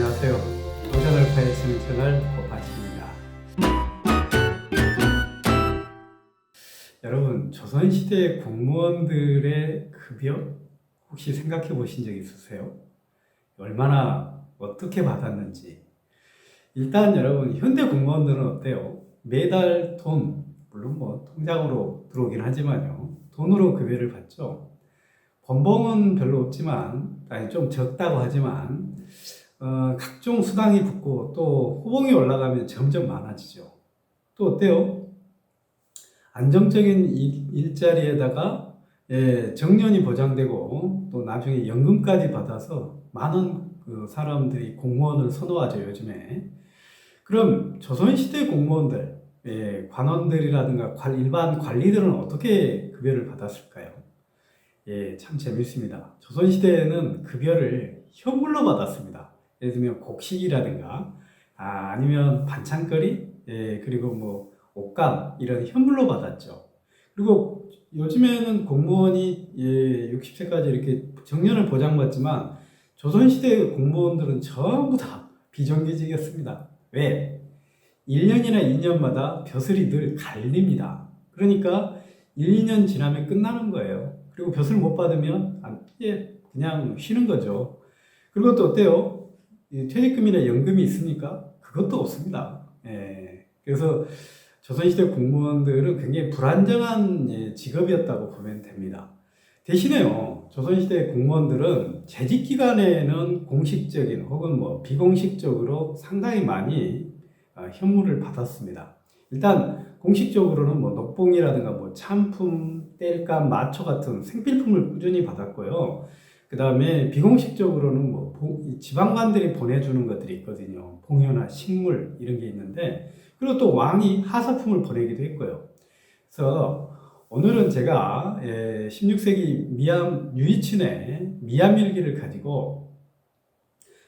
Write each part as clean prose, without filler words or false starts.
안녕하세요. 도전을파의 쓰는 채널 고파치입니다. 여러분, 조선시대 공무원들의 급여 혹시 생각해 보신 적 있으세요? 얼마나 어떻게 받았는지. 일단 여러분, 현대 공무원들은 어때요? 매달 돈, 물론 뭐 통장으로 들어오긴 하지만요, 돈으로 급여를 받죠. 번봉은 별로 없지만, 아니 좀 적다고 하지만 각종 수당이 붙고 또 호봉이 올라가면 점점 많아지죠. 또 어때요? 안정적인 일자리에다가 정년이 보장되고 또 나중에 연금까지 받아서 많은 그 사람들이 공무원을 선호하죠, 요즘에. 그럼 조선시대 공무원들, 관원들이라든가 일반 관리들은 어떻게 급여를 받았을까요? 참 재밌습니다. 조선시대에는 급여를 현물로 받았습니다. 예를 들면 곡식이라든가, 아니면 반찬거리, 그리고 뭐 옷감, 이런 현물로 받았죠. 그리고 요즘에는 공무원이 60세까지 이렇게 정년을 보장받지만 조선시대 공무원들은 전부 다 비정규직이었습니다. 왜? 1년이나 2년마다 벼슬이 늘 갈립니다. 그러니까 1, 2년 지나면 끝나는 거예요. 그리고 벼슬 못 받으면 그냥 쉬는 거죠. 그리고 또 어때요? 퇴직금이나 연금이 있습니까? 그것도 없습니다. 그래서 조선시대 공무원들은 굉장히 불안정한 직업이었다고 보면 됩니다. 대신에요, 조선시대 공무원들은 재직 기간에는 공식적인 혹은 뭐 비공식적으로 상당히 많이 현물을 받았습니다. 일단 공식적으로는 뭐 녹봉이라든가 뭐 참품, 땔감, 마초 같은 생필품을 꾸준히 받았고요. 그 다음에 비공식적으로는 뭐 지방관들이 보내주는 것들이 있거든요. 봉요나 식물 이런 게 있는데, 그리고 또 왕이 하사품을 보내기도 했고요. 그래서 오늘은 제가 16세기 미암 유이친의 미암일기를 가지고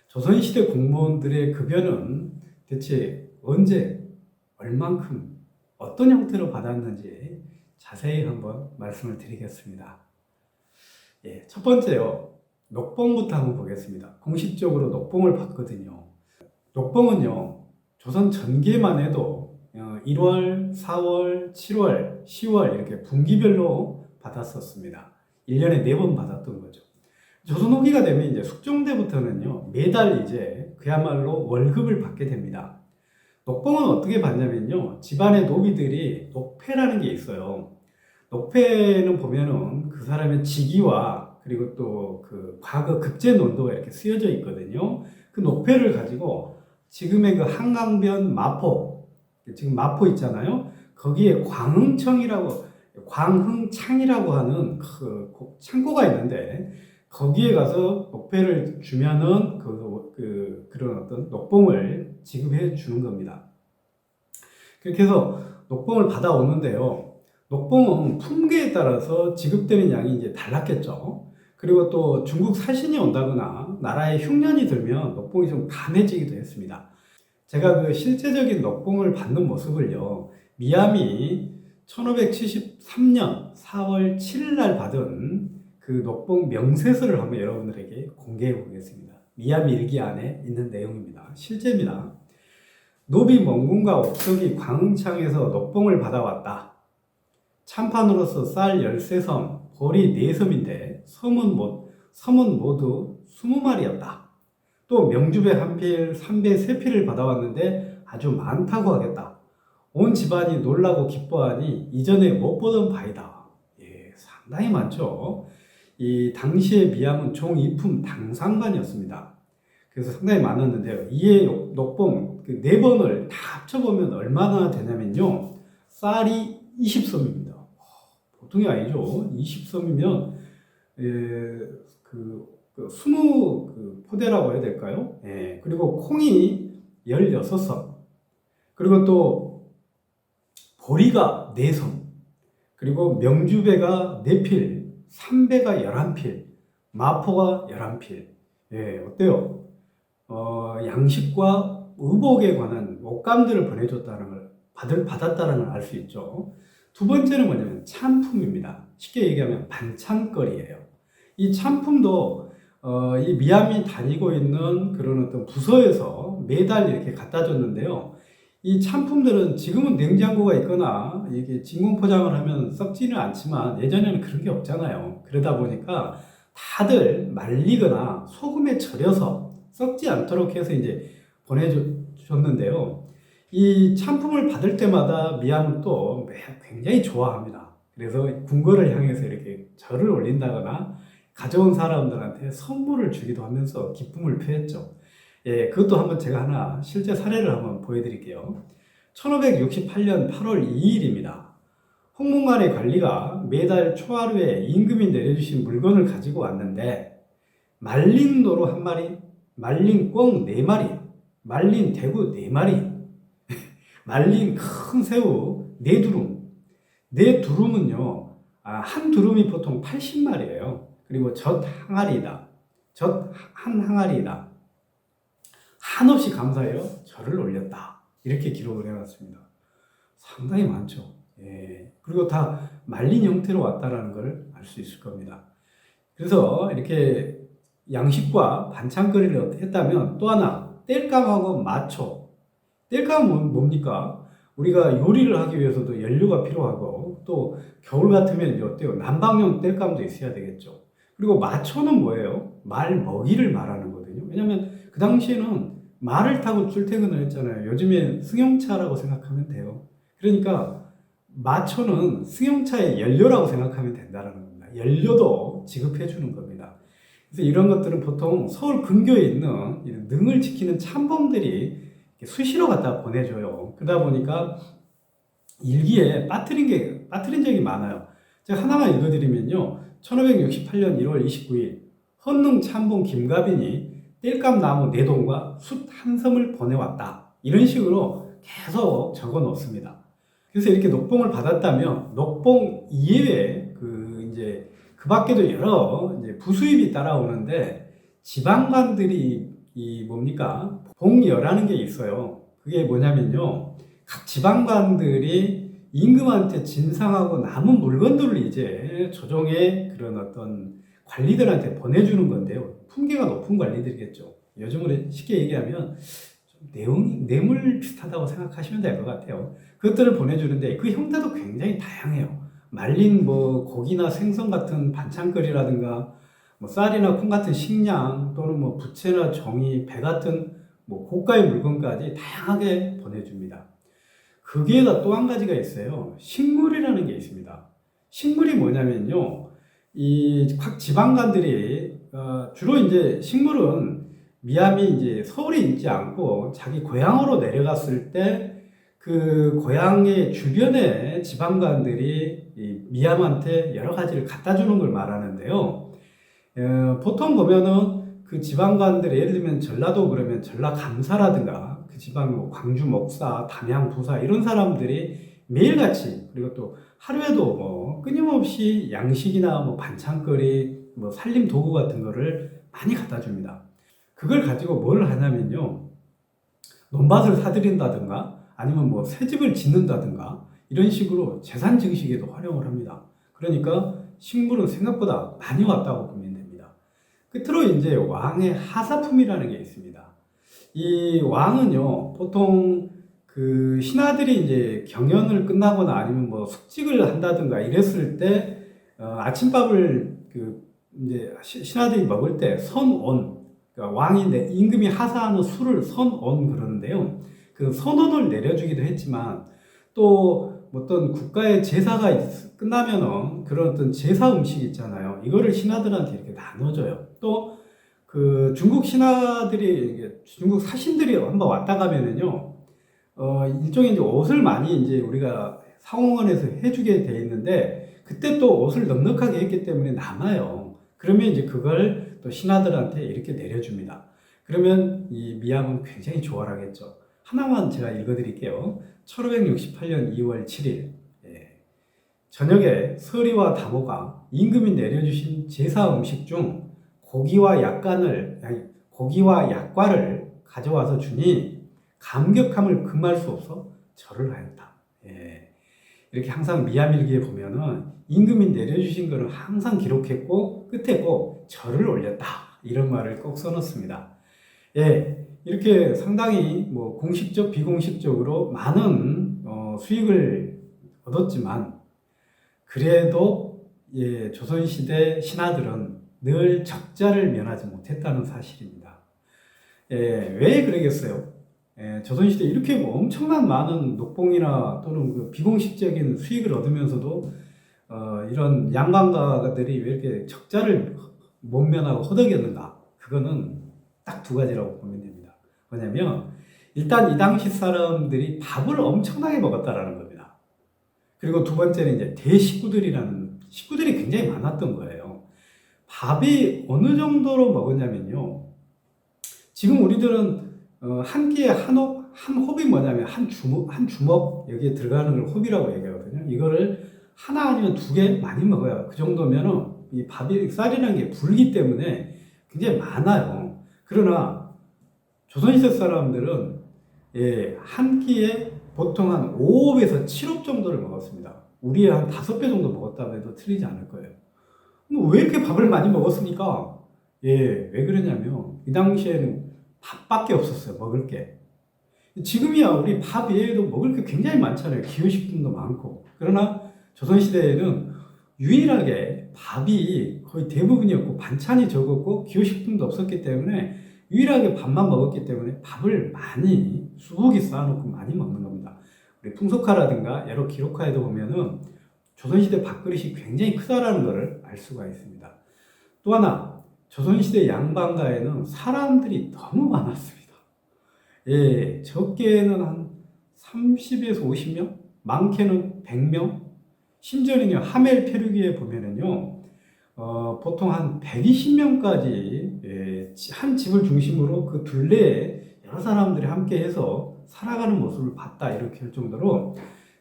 조선시대 공무원들의 급여는 대체 언제, 얼만큼, 어떤 형태로 받았는지 자세히 한번 말씀을 드리겠습니다. 첫 번째요, 녹봉부터 한번 보겠습니다. 공식적으로 녹봉을 받거든요. 녹봉은요, 조선 전기만 해도 1월, 4월, 7월, 10월 이렇게 분기별로 받았었습니다. 1년에 4번 받았던 거죠. 조선 후기가 되면 이제 숙종대부터는요, 매달 이제 그야말로 월급을 받게 됩니다. 녹봉은 어떻게 받냐면요, 집안의 노비들이 녹패라는 게 있어요. 녹패는 보면은 그 사람의 직위와 그리고 또 그 과거 급제 논도가 이렇게 쓰여져 있거든요. 그 녹패를 가지고 지금의 그 한강변 마포, 지금 마포 있잖아요. 거기에 광흥창이라고 하는 그 창고가 있는데, 거기에 가서 녹패를 주면은 그런 어떤 녹봉을 지급해 주는 겁니다. 그렇게 해서 녹봉을 받아오는데요. 녹봉은 품계에 따라서 지급되는 양이 이제 달랐겠죠. 그리고 또 중국 사신이 온다거나 나라에 흉년이 들면 녹봉이 좀 감해지기도 했습니다. 제가 그 실제적인 녹봉을 받는 모습을요, 미암이 1573년 4월 7일 날 받은 그 녹봉 명세서를 한번 여러분들에게 공개해 보겠습니다. 미암 일기 안에 있는 내용입니다. 실제입니다. 노비 멍군과 옥석이 광흥창에서 녹봉을 받아왔다. 참판으로서 쌀 13섬, 보리 4섬인데 섬은 모두 20마리였다. 또 명주배 1필, 삼배 3필을 받아왔는데 아주 많다고 하겠다. 온 집안이 놀라고 기뻐하니 이전에 못 보던 바이다. 상당히 많죠. 이 당시의 미암은 종이품 당상반이었습니다. 그래서 상당히 많았는데요. 이에 녹봉 그 4번을 다 합쳐보면 얼마나 되냐면요, 쌀이 20섬입니다. 보통이 아니죠. 20섬이면 20 포대라고 해야 될까요? 그리고 콩이 16섬, 그리고 또 보리가 4섬, 그리고 명주배가 4필, 삼배가 11필, 마포가 11필. 어때요? 양식과 의복에 관한 옷감들을 보내줬다는 걸, 받았다는 걸 알 수 있죠. 두 번째는 뭐냐면 참품입니다. 쉽게 얘기하면 반찬거리예요. 이 참품도 이 미암이 다니고 있는 그런 어떤 부서에서 매달 이렇게 갖다 줬는데요. 이 찬품들은 지금은 냉장고가 있거나 이게 진공 포장을 하면 썩지는 않지만 예전에는 그런 게 없잖아요. 그러다 보니까 다들 말리거나 소금에 절여서 썩지 않도록 해서 이제 보내줬는데요. 이 찬품을 받을 때마다 미암은 또 굉장히 좋아합니다. 그래서 궁궐을 향해서 이렇게 절을 올린다거나 가져온 사람들한테 선물을 주기도 하면서 기쁨을 표했죠. 예, 그것도 한번 제가 하나 실제 사례를 한번 보여드릴게요. 1568년 8월 2일입니다. 홍문관의 관리가 매달 초하루에 임금이 내려주신 물건을 가지고 왔는데 말린 노루 한 마리, 말린 꿩 4마리, 말린 대구 4마리, 말린 큰 새우 4두룸. 4두룸은요, 한 두룸이 보통 80마리예요. 그리고 젖 항아리이다. 젖 한 항아리이다. 한없이 감사해요. 절을 올렸다. 이렇게 기록을 해놨습니다. 상당히 많죠. 예. 그리고 다 말린 형태로 왔다라는 걸 알 수 있을 겁니다. 그래서 이렇게 양식과 반찬거리를 했다면 또 하나, 땔감하고 마초. 땔감은 뭡니까? 우리가 요리를 하기 위해서도 연료가 필요하고 또 겨울 같으면 이제 어때요? 난방용 땔감도 있어야 되겠죠. 그리고 마초는 뭐예요? 말 먹이를 말하는 거거든요. 왜냐하면 그 당시에는 말을 타고 출퇴근을 했잖아요. 요즘에 승용차라고 생각하면 돼요. 그러니까 마초는 승용차의 연료라고 생각하면 된다는 겁니다. 연료도 지급해 주는 겁니다. 그래서 이런 것들은 보통 서울 근교에 있는 능을 지키는 참범들이 수시로 갖다 보내줘요. 그러다 보니까 일기에 빠뜨린 적이 많아요. 제가 하나만 읽어드리면요. 1568년 1월 29일 헌능 참봉 김가빈이 땔감 나무 4동과 숯 한 섬을 보내왔다. 이런 식으로 계속 적어 놓습니다. 그래서 이렇게 녹봉을 받았다면 녹봉 이외에 그 밖에도 여러 이제 부수입이 따라오는데 지방관들이 뭡니까? 봉여라는 게 있어요. 그게 뭐냐면요. 각 지방관들이 임금한테 진상하고 남은 물건들을 이제 조정의 그런 어떤 관리들한테 보내주는 건데요. 품계가 높은 관리들이겠죠. 요즘으로 쉽게 얘기하면 좀 뇌물 비슷하다고 생각하시면 될 것 같아요. 그것들을 보내주는데 그 형태도 굉장히 다양해요. 말린 뭐 고기나 생선 같은 반찬거리라든가 뭐 쌀이나 콩 같은 식량 또는 뭐 부채나 종이, 배 같은 뭐 고가의 물건까지 다양하게 보내줍니다. 거기에다 또 한 가지가 있어요. 식물이라는 게 있습니다. 식물이 뭐냐면요. 이 각 지방관들이 주로 이제 식물은 미암이 이제 서울에 있지 않고 자기 고향으로 내려갔을 때 그 고향의 주변에 지방관들이 이 미암한테 여러 가지를 갖다 주는 걸 말하는데요. 보통 보면은 그 지방관들 예를 들면 전라도 그러면 전라감사라든가 그 지방 뭐 광주 목사, 담양 부사 이런 사람들이 매일같이 그리고 또 하루에도 뭐 끊임없이 양식이나 뭐 반찬거리, 뭐 살림 도구 같은 거를 많이 갖다 줍니다. 그걸 가지고 뭘 하냐면요. 논밭을 사들인다든가 아니면 뭐 새집을 짓는다든가 이런 식으로 재산 증식에도 활용을 합니다. 그러니까 식물은 생각보다 많이 왔다고 보면 됩니다. 끝으로 이제 왕의 하사품이라는 게 있습니다. 이 왕은요, 보통 그 신하들이 이제 경연을 끝나거나 아니면 뭐 숙직을 한다든가 이랬을 때 아침밥을 그 이제 신하들이 먹을 때 선온, 그러니까 왕이 임금이 하사하는 술을 선온 그러는데요. 그 선원을 내려주기도 했지만 또 어떤 국가의 제사가 끝나면은 그런 어떤 제사 음식 있잖아요. 이거를 신하들한테 이렇게 나눠줘요. 또 그 중국 신하들이 중국 사신들이 한번 왔다 가면은요. 일종의 이제 옷을 많이 이제 우리가 상호원에서 해주게 돼 있는데 그때 또 옷을 넉넉하게 했기 때문에 남아요. 그러면 이제 그걸 또 신하들한테 이렇게 내려줍니다. 그러면 이 미암은 굉장히 좋아하겠죠. 하나만 제가 읽어드릴게요. 1568년 2월 7일 저녁에 서리와 다모가 임금이 내려주신 제사 음식 중 고기와 약과를 가져와서 주니 감격함을 금할 수 없어 절을 하였다. 이렇게 항상 미암일기에 보면은 임금이 내려주신 것을 항상 기록했고 끝에 꼭 절을 올렸다. 이런 말을 꼭 써놓습니다. 예, 이렇게 상당히 뭐 공식적, 비공식적으로 많은 수익을 얻었지만 그래도 예, 조선시대 신하들은 늘 적자를 면하지 못했다는 사실입니다. 예, 왜 그러겠어요? 예, 조선시대 이렇게 뭐 엄청난 많은 녹봉이나 또는 그 비공식적인 수익을 얻으면서도 이런 양반가들이 왜 이렇게 적자를 못 면하고 허덕였는가? 그거는 딱 두 가지라고 보면 됩니다. 뭐냐면 일단 이 당시 사람들이 밥을 엄청나게 먹었다라는 겁니다. 그리고 두 번째는 이제 대식구들이라는 식구들이 굉장히 많았던 거예요. 밥이 어느 정도로 먹었냐면요. 지금 우리들은 한 끼에 한 홉이 뭐냐면 한 주먹 여기에 들어가는 걸 홉이라고 얘기하거든요. 이거를 하나 아니면 두 개 많이 먹어요. 그 정도면은 이 밥이 쌀이라는 게 불기 때문에 굉장히 많아요. 그러나 조선시대 사람들은 예, 한 끼에 보통 한 5홉에서 7홉 정도를 먹었습니다. 우리의 한 5배 정도 먹었다고 해도 틀리지 않을 거예요. 왜 이렇게 밥을 많이 먹었습니까? 예, 왜 그러냐면 이 당시에는 밥밖에 없었어요. 먹을 게. 지금이야 우리 밥 외에도 먹을 게 굉장히 많잖아요. 기호식품도 많고. 그러나 조선시대에는 유일하게 밥이 거의 대부분이었고 반찬이 적었고 기호식품도 없었기 때문에 유일하게 밥만 먹었기 때문에 밥을 많이 수북이 쌓아놓고 많이 먹는 겁니다. 우리 풍속화라든가 여러 기록화에도 보면은 조선시대 밥그릇이 굉장히 크다라는 것을 알 수가 있습니다. 또 하나 조선시대 양반가에는 사람들이 너무 많았습니다. 예, 적게는 한 30에서 50명, 많게는 100명, 심지어는요, 하멜 페르기에 보면은요, 보통 한 120명까지, 예, 한 집을 중심으로 그 둘레에 여러 사람들이 함께 해서 살아가는 모습을 봤다, 이렇게 할 정도로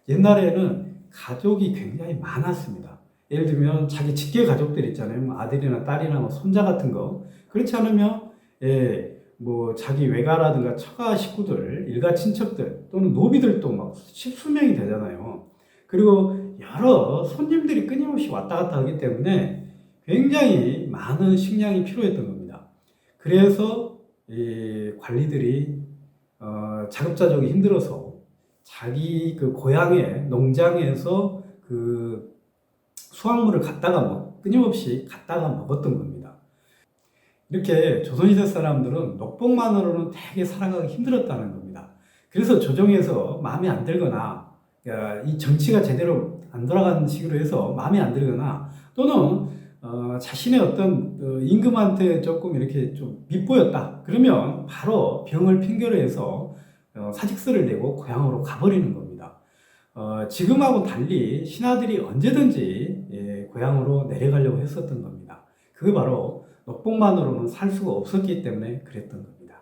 옛날에는 가족이 굉장히 많았습니다. 예를 들면 자기 직계 가족들 있잖아요. 뭐 아들이나 딸이나 뭐 손자 같은 거. 그렇지 않으면, 예, 뭐 자기 외가라든가 처가 식구들, 일가 친척들 또는 노비들도 막 십수명이 되잖아요. 그리고 여러 손님들이 끊임없이 왔다 갔다 하기 때문에 굉장히 많은 식량이 필요했던 겁니다. 그래서 이 관리들이 자급자족이 힘들어서 자기 그 고향의 농장에서 그 수확물을 끊임없이 갖다가 먹었던 겁니다. 이렇게 조선시대 사람들은 녹봉만으로는 되게 살아가기 힘들었다는 겁니다. 그래서 조정에서 마음에 안 들거나 이 정치가 제대로 안 돌아가는 식으로 해서 마음에 안 들거나 또는 자신의 어떤 임금한테 조금 이렇게 좀 밉보였다. 그러면 바로 병을 핑계로 해서 사직서를 내고 고향으로 가버리는 겁니다. 지금하고 달리 신하들이 언제든지 고향으로 내려가려고 했었던 겁니다. 그게 바로 녹봉만으로는 살 수가 없었기 때문에 그랬던 겁니다.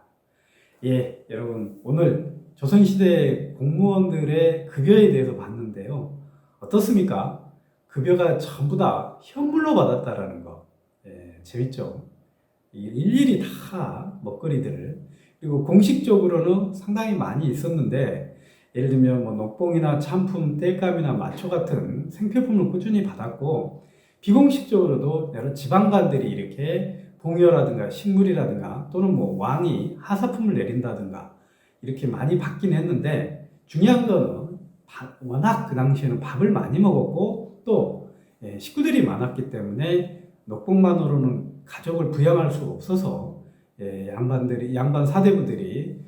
예, 여러분 오늘 조선시대 공무원들의 급여에 대해서 봤는데요. 어떻습니까? 급여가 전부 다 현물로 받았다라는 거. 예, 재밌죠? 일일이 다 먹거리들을 그리고 공식적으로는 상당히 많이 있었는데 예를 들면 뭐 녹봉이나 참품, 땔감이나 마초 같은 생필품을 꾸준히 받았고 비공식적으로도 여러 지방관들이 이렇게 봉여라든가 식물이라든가 또는 뭐 왕이 하사품을 내린다든가 이렇게 많이 받긴 했는데 중요한 거는 워낙 그 당시에는 밥을 많이 먹었고 또 식구들이 많았기 때문에 녹봉만으로는 가족을 부양할 수가 없어서 양반 사대부들이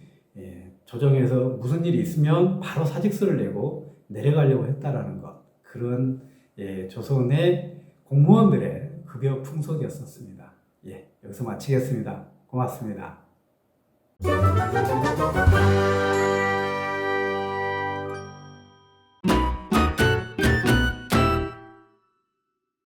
조정에서 무슨 일이 있으면 바로 사직서를 내고 내려가려고 했다라는 것 그런 조선의 공무원들의 급여 풍속이었었습니다. 예, 여기서 마치겠습니다. 고맙습니다.